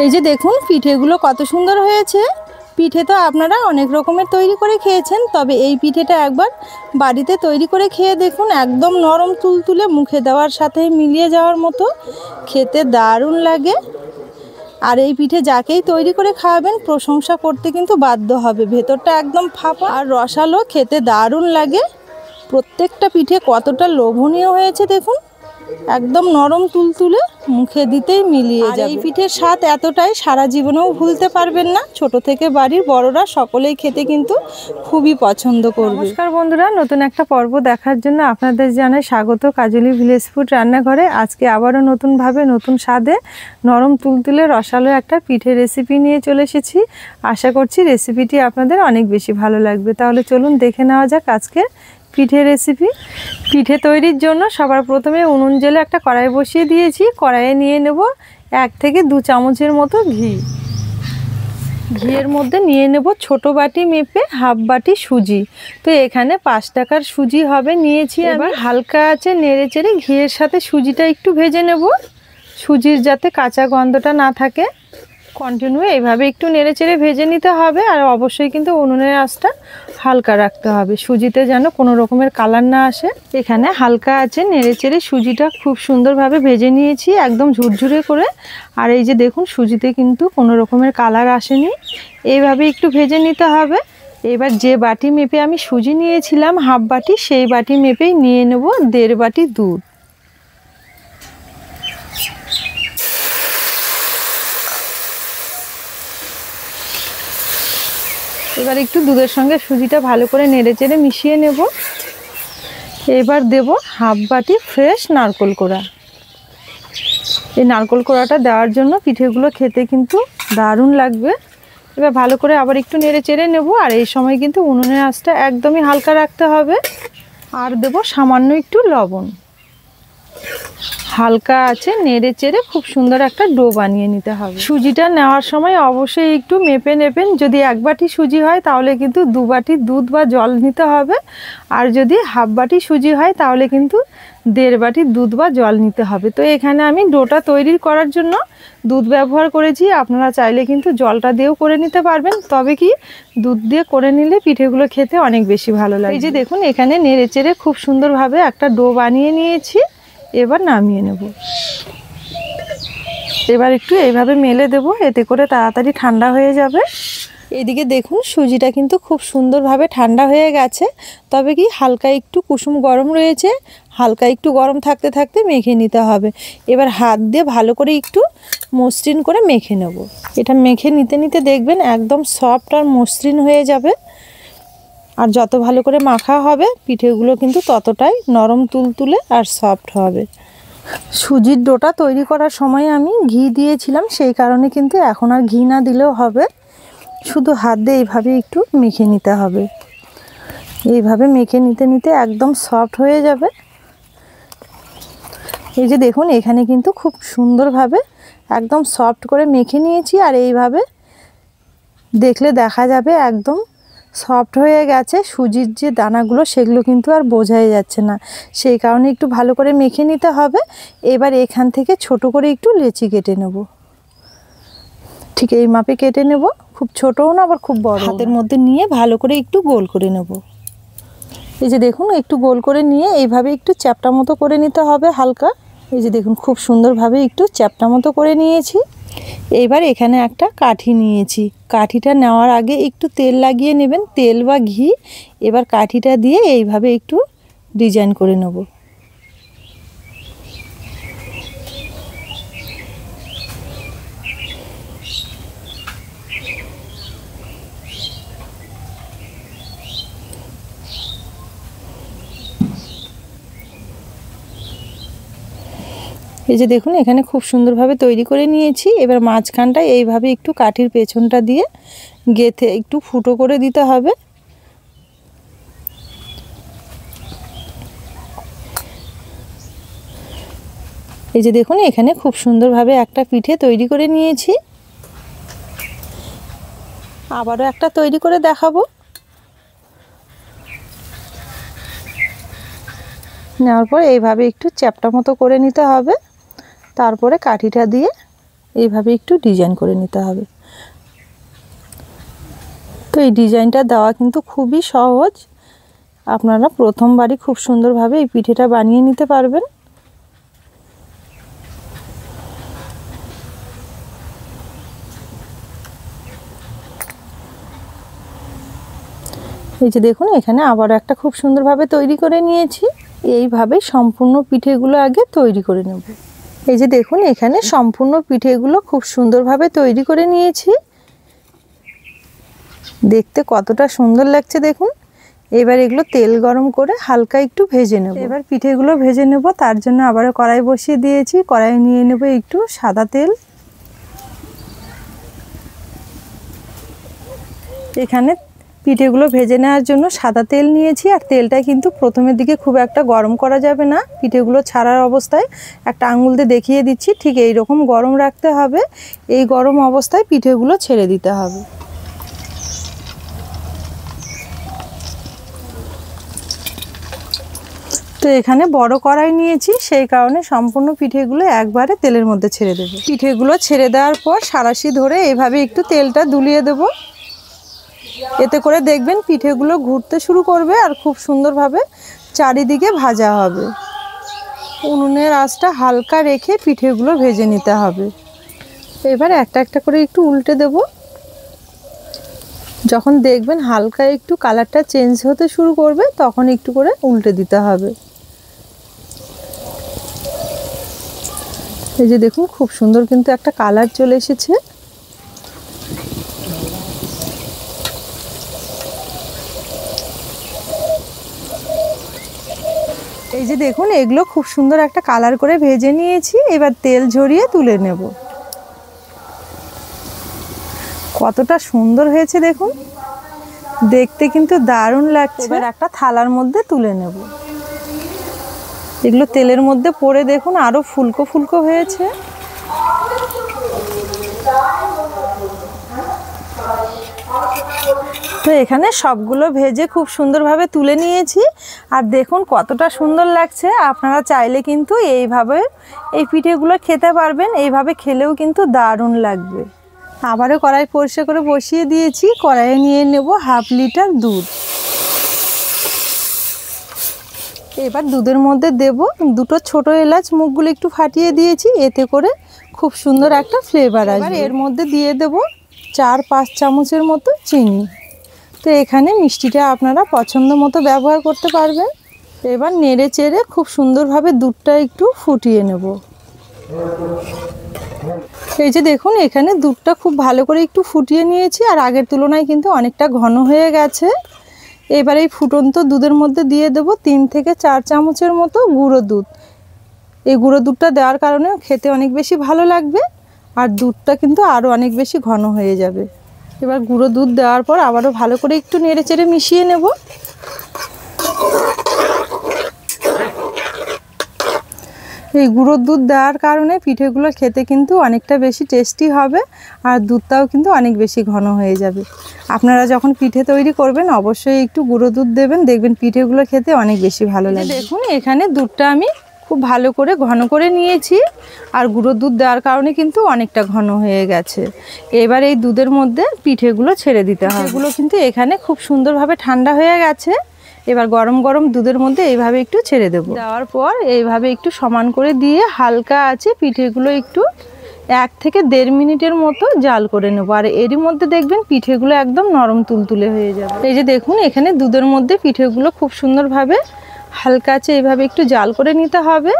এই যে দেখুন পিঠেগুলো কত সুন্দর হয়েছে। পিঠে তো আপনারা অনেক রকমের তৈরি করে খেয়েছেন, তবে এই পিঠেটা একবার বাড়িতে তৈরি করে খেয়ে দেখুন, একদম নরম তুলতুলে, মুখে দেওয়ার সাথে মিলিয়ে যাওয়ার মতো, খেতে দারুণ লাগে। আর এই পিঠে যাকেই তৈরি করে খাওয়াবেন প্রশংসা করতে কিন্তু বাধ্য হবে। ভেতরটা একদম ফাঁপা আর রসালো, খেতে দারুণ লাগে। প্রত্যেকটা পিঠে কতটা লোভনীয় হয়েছে দেখুন, একদম নরম তুলতুলে, মুখে দিতেই মিলিয়ে যাবে। এই পিঠের স্বাদ এতটাই, সারা জীবনেও ভুলতে পারবেন না। ছোট থেকে বাড়ির বড়রা সকলেই খেতে কিন্তু খুবই পছন্দ করবে। নমস্কার বন্ধুরা, নতুন একটা পর্ব দেখার জন্য আপনাদের জানাই স্বাগত কাজলি ভিলেজ ফুড রান্নাঘরে। আজকে আবারও নতুনভাবে নতুন স্বাদে নরম তুলতুলে রসালো একটা পিঠে রেসিপি নিয়ে চলে এসেছি। আশা করছি রেসিপিটি আপনাদের অনেক বেশি ভালো লাগবে। তাহলে চলুন দেখে নেওয়া যাক আজকে পিঠে রেসিপি। পিঠে তৈরির জন্য সবার প্রথমে উনুন জেলে একটা কড়াই বসিয়ে দিয়েছি। কড়াইয়ে নিয়ে নেব 1 থেকে 2 চামচের মতো ঘি। ঘিয়ের মধ্যে নিয়ে নেব ছোট বাটি মেপে হাফ বাটি সুজি। তো এখানে 5 টাকার সুজি হবে নিয়েছি। এবার হালকা আছে নেড়ে চেড়ে ঘিয়ের সাথে সুজিটা একটু ভেজে নেব, সুজির যাতে কাঁচা গন্ধটা না থাকে। কন্টিনিউ এইভাবে একটু নেড়ে চেড়ে ভেজে নিতে হবে। আর অবশ্যই কিন্তু উনুনের আঁচটা হালকা রাখতে হবে, সুজিতে যেন কোনো রকমের কালার না আসে। এখানে হালকা আছে নেড়ে চেড়ে সুজিটা খুব সুন্দরভাবে ভেজে নিয়েছি, একদম ঝুরঝুরে করে। আর এই যে দেখুন সুজিতে কিন্তু কোনো রকমের কালার আসেনি, এইভাবে একটু ভেজে নিতে হবে। এবার যে বাটি মেপে আমি সুজি নিয়েছিলাম হাফ বাটি, সেই বাটি মেপেই নিয়ে নেব 1.5 বাটি দুধ। এবার একটু দুধের সঙ্গে সুজিটা ভালো করে নেড়ে চেড়ে মিশিয়ে নেব। এবার দেব হাফ বাটি ফ্রেশ নারকেল কোড়া। এই নারকেল কোড়াটা দেওয়ার জন্য পিঠেগুলো খেতে কিন্তু দারুণ লাগবে। এবার ভালো করে আবার একটু নেড়ে চেড়ে নেব। আর এই সময় কিন্তু উনুনের আঁচটা একদমই হালকা রাখতে হবে। আর দেব সামান্য একটু লবণ। হালকা আছে নেড়ে চেড়ে খুব সুন্দর একটা ডো বানিয়ে নিতে হবে। সুজিটা নেওয়ার সময় অবশ্যই একটু মেপে নেবেন। যদি 1 বাটি সুজি হয় তাহলে কিন্তু 2 বাটি দুধ বা জল নিতে হবে। আর যদি হাফ বাটি সুজি হয় তাহলে কিন্তু 1.5 বাটি দুধ বা জল নিতে হবে। তো এখানে আমি ডোটা তৈরি করার জন্য দুধ ব্যবহার করেছি। আপনারা চাইলে কিন্তু জলটা দিয়েও করে নিতে পারবেন, তবে কি দুধ দিয়ে করে নিলে পিঠেগুলো খেতে অনেক বেশি ভালো লাগে। এই যে দেখুন এখানে নেড়ে চেড়ে খুব সুন্দরভাবে একটা ডো বানিয়ে নিয়েছি। এবার নামিয়ে নেব। এবার একটু এইভাবে মেলে দেব, এতে করে তাড়াতাড়ি ঠান্ডা হয়ে যাবে। এদিকে দেখুন সুজিটা কিন্তু খুব সুন্দরভাবে ঠান্ডা হয়ে গেছে, তবে কি হালকা একটু কুসুম গরম রয়েছে। হালকা একটু গরম থাকতে থাকতে মেখে নিতে হবে। এবার হাত দিয়ে ভালো করে একটু মসৃণ করে মেখে নেব। এটা মেখে নিতে নিতে দেখবেন একদম সফট আর মসৃণ হয়ে যাবে। আর যত ভালো করে মাখা হবে পিঠেগুলো কিন্তু ততটাই নরম তুলতুলে আর সফট হবে। সুজির ডোটা তৈরি করার সময় আমি ঘি দিয়েছিলাম, সেই কারণে কিন্তু এখন আর ঘি না দিলেও হবে। শুধু হাত দিয়ে এইভাবে একটু মেখে নিতে হবে। এইভাবে মেখে নিতে নিতে একদম সফট হয়ে যাবে। এই যে দেখুন এখানে কিন্তু খুব সুন্দরভাবে একদম সফট করে মেখে নিয়েছি। আর এইভাবে দেখলে দেখা যাবে একদম সফট হয়ে গেছে। সুজির যে দানাগুলো সেগুলো কিন্তু আর বোঝাই যাচ্ছে না, সেই কারণে একটু ভালো করে মেখে নিতে হবে। এবার এখান থেকে ছোট করে একটু লেচি কেটে নেব। ঠিক এই মাপে কেটে নেব, খুব ছোটও না আবার খুব বড়। হাতের মধ্যে নিয়ে ভালো করে একটু গোল করে নেব। এই যে দেখুন একটু গোল করে নিয়ে এইভাবে একটু চ্যাপটা মতো করে নিতে হবে হালকা। এই যে দেখুন খুব সুন্দরভাবে একটু চ্যাপটা মতো করে নিয়েছি। এইবার এখানে একটা কাঠি নিয়েছি। কাঠিটা নেওয়ার আগে একটু তেল লাগিয়ে নেবেন, তেল বা ঘি। এবার কাঠিটা দিয়ে এইভাবে একটু ডিজাইন করে নেব। এই যে দেখুন এখানে খুব সুন্দরভাবে তৈরি করে নিয়েছি। এবার মাঝখানটায় এইভাবে একটু কাঠির পেছনটা দিয়ে গেঁথে একটু ফুটো করে দিতে হবে। এই যে দেখুন এখানে খুব সুন্দরভাবে একটা পিঠে তৈরি করে নিয়েছি। আবারও একটা তৈরি করে দেখাবো। নেওয়ার পর এইভাবে একটু চ্যাপটা মতো করে নিতে হবে। তারপরে কাঠিটা দিয়ে এইভাবে একটু ডিজাইন করে নিতে হবে। তো এই ডিজাইনটা দেওয়া কিন্তু খুবই সহজ, আপনারা প্রথমবারই খুব সুন্দরভাবে এই পিঠেটা বানিয়ে নিতে পারবেন। এই যে দেখুন এখানে আবার একটা খুব সুন্দরভাবে তৈরি করে নিয়েছি। এইভাবে সম্পূর্ণ পিঠেগুলো আগে তৈরি করে নেব। এই যে দেখুন এখানে সম্পূর্ণ পিঠেগুলো খুব সুন্দরভাবে তৈরি করে নিয়েছি। দেখতে কতটা সুন্দর লাগছে দেখুন। এবার এগুলো তেল গরম করে হালকা একটু ভেজে নেব। এবার পিঠেগুলো ভেজে নেব, তার জন্য আবারও কড়াই বসিয়ে দিয়েছি। কড়াই নিয়ে নেব একটু সাদা তেল। এখানে পিঠেগুলো ভেজে নেওয়ার জন্য সাদা তেল নিয়েছি। আর তেলটা কিন্তু প্রথমের দিকে খুব একটা গরম করা যাবে না, পিঠেগুলো ছাড়ার অবস্থায় একটা আঙুল দিয়ে দেখিয়ে দিচ্ছি, ঠিক এই রকম গরম রাখতে হবে। এই গরম অবস্থায় পিঠেগুলো ছেড়ে দিতে হবে। তো এখানে বড় কড়াই নিয়েছি, সেই কারণে সম্পূর্ণ পিঠেগুলো একবারে তেলের মধ্যে ছেড়ে দেব। পিঠেগুলো ছেড়ে দেওয়ার পর সাঁড়াশি ধরে এইভাবে একটু তেলটা দুলিয়ে দেব। এতে করে দেখবেন পিঠেগুলো ঘুরতে শুরু করবে আর খুব সুন্দরভাবে চারিদিকে ভাজা হবে। উনুনের আঁচটা হালকা রেখে পিঠেগুলো ভেজে নিতে হবে। এবার একটা একটা করে একটু উল্টে দেব। যখন দেখবেন হালকা একটু কালারটা চেঞ্জ হতে শুরু করবে তখন একটু করে উল্টে দিতে হবে। এই যে দেখুন খুব সুন্দর কিন্তু একটা কালার চলে এসেছে। এই যে দেখুন এগুলো খুব সুন্দর একটা কালার করে ভেজে নিয়েছি। এবার তেল ঝরিয়ে তুলে নেব। কতটা সুন্দর হয়েছে দেখুন, দেখতে কিন্তু দারুণ লাগছে। এবার একটা থালার মধ্যে তুলে নেব। এগুলো তেলের মধ্যে পড়ে দেখুন আরো ফুলকো ফুলকো হয়েছে। তো এখানে সবগুলো ভেজে খুব সুন্দরভাবে তুলে নিয়েছি। আর দেখুন কতটা সুন্দর লাগছে। আপনারা চাইলে কিন্তু এইভাবে এই পিঠেগুলো খেতে পারবেন। এইভাবে খেলেও কিন্তু দারুণ লাগবে। আবারও কড়াই পরিষ্কার করে বসিয়ে দিয়েছি। কড়াইয়ে নিয়ে নেব 1/2 লিটার দুধ। এবার দুধের মধ্যে দেব দুটো ছোট এলাচ, মুখগুলো একটু ফাটিয়ে দিয়েছি, এতে করে খুব সুন্দর একটা ফ্লেভার আসবে। এর মধ্যে দিয়ে দেব 4-5 চামচের মতো চিনি। তো এখানে মিষ্টিটা আপনারা পছন্দ মতো ব্যবহার করতে পারবেন। এবার নেড়ে চেড়ে খুব সুন্দরভাবে দুধটা একটু ফুটিয়ে নেব। এই যে দেখুন এখানে দুধটা খুব ভালো করে একটু ফুটিয়ে নিয়েছি, আর আগের তুলনায় কিন্তু অনেকটা ঘন হয়ে গেছে। এবার এই ফুটন্ত দুধের মধ্যে দিয়ে দেব 3 থেকে 4 চামচের মতো গুঁড়ো দুধ। এই গুঁড়ো দুধটা দেওয়ার কারণে খেতে অনেক বেশি ভালো লাগবে, আর দুধটা কিন্তু আরও অনেক বেশি ঘন হয়ে যাবে। এবার গুঁড়ো দুধ দেওয়ার পর আবারও ভালো করে একটু নেড়ে চেড়ে মিশিয়ে নেব। এই গুঁড়ো দুধ দেওয়ার কারণে পিঠেগুলো খেতে কিন্তু অনেকটা বেশি টেস্টি হবে, আর দুধটাও কিন্তু অনেক বেশি ঘন হয়ে যাবে। আপনারা যখন পিঠে তৈরি করবেন অবশ্যই একটু গুঁড়ো দুধ দেবেন, দেখবেন পিঠেগুলো খেতে অনেক বেশি ভালো লাগে। দেখুন এখানে দুধটা আমি খুব ভালো করে ঘন করে নিয়েছি, আর গুঁড়ো দুধ দেওয়ার কারণে কিন্তু অনেকটা ঘন হয়ে গেছে। এবার এই দুধের মধ্যে পিঠেগুলো ছেড়ে দিতে হবে। এগুলো কিন্তু এখানে খুব সুন্দরভাবে ঠান্ডা হয়ে গেছে। এবার গরম গরম দুধের মধ্যে এইভাবে একটু ছেড়ে দেব। দেওয়ার পর এইভাবে একটু সমান করে দিয়ে হালকা আছে পিঠেগুলো একটু 1 থেকে 1.5 মিনিটের মতো জাল করে নেব। আর এরই মধ্যে দেখবেন পিঠেগুলো একদম নরম তুলতুলে হয়ে যাবে। এই যে দেখুন এখানে দুধের মধ্যে পিঠেগুলো খুব সুন্দরভাবে হালকা আছে এইভাবে একটু জাল করে নিতে হবে,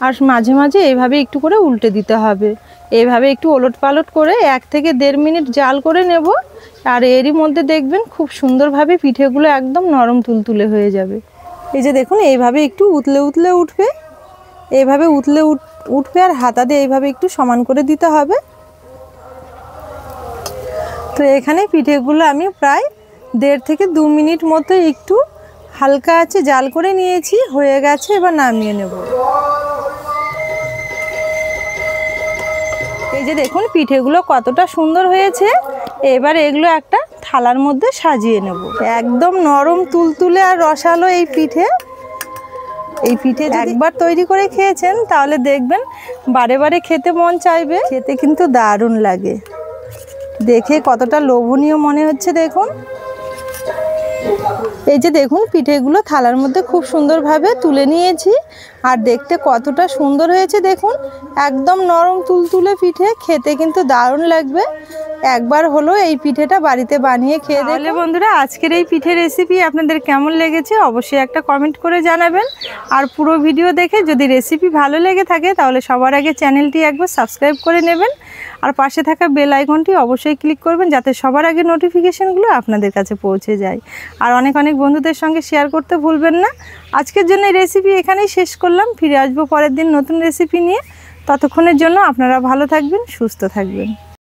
আর মাঝে মাঝে এইভাবে একটু করে উল্টে দিতে হবে। এইভাবে একটু ওলট পালট করে 1 থেকে 1.5 মিনিট জাল করে নেব। আর এরই মধ্যে দেখবেন খুব সুন্দরভাবে পিঠেগুলো একদম নরম তুলতুলে হয়ে যাবে। এই যে দেখুন এইভাবে একটু উতলে উতলে উঠবে, এইভাবে উতলে উঠবে, আর হাতা দিয়ে এইভাবে একটু সমান করে দিতে হবে। তো এখানে পিঠেগুলো আমি প্রায় 1.5 থেকে 2 মিনিট মতো একটু হালকা আছে জাল করে নিয়েছি, হয়ে গেছে। এবার নামিয়ে নেব। এই যে দেখুন পিঠেগুলো কতটা সুন্দর হয়েছে। এবার এগুলো একটা থালার মধ্যে সাজিয়ে নেব। একদম নরম তুলতুলে আর রসালো এই পিঠে। এই পিঠে একবার তৈরি করে খেয়েছেন তাহলে দেখবেন বারে বারে খেতে মন চাইবে। খেতে কিন্তু দারুণ লাগে, দেখে কতটা লোভনীয় মনে হচ্ছে দেখুন। এই যে দেখুন পিঠেগুলো থালার মধ্যে খুব সুন্দরভাবে তুলে নিয়েছি, আর দেখতে কতটা সুন্দর হয়েছে দেখুন, একদম নরম তুলতুলে পিঠে, খেতে কিন্তু দারুণ লাগবে। একবার হলো এই পিঠেটা বাড়িতে বানিয়ে খেয়ে দেখলে বন্ধুরা আজকের এই পিঠে রেসিপি আপনাদের কেমন লেগেছে অবশ্যই একটা কমেন্ট করে জানাবেন। আর পুরো ভিডিও দেখে যদি রেসিপি ভালো লেগে থাকে তাহলে সবার আগে চ্যানেলটি একবার সাবস্ক্রাইব করে নেবেন, আর পাশে থাকা বেল আইকনটি অবশ্যই ক্লিক করবেন যাতে সবার আগে নোটিফিকেশনগুলো আপনাদের কাছে পৌঁছে যায়। আর অনেক অনেক বন্ধুদের সঙ্গে শেয়ার করতে ভুলবেন না। আজকের জন্য এই রেসিপি এখানেই শেষ করলাম, ফিরে আসবো পরের দিন নতুন রেসিপি নিয়ে। ততক্ষণের জন্য আপনারা ভালো থাকবেন, সুস্থ থাকবেন।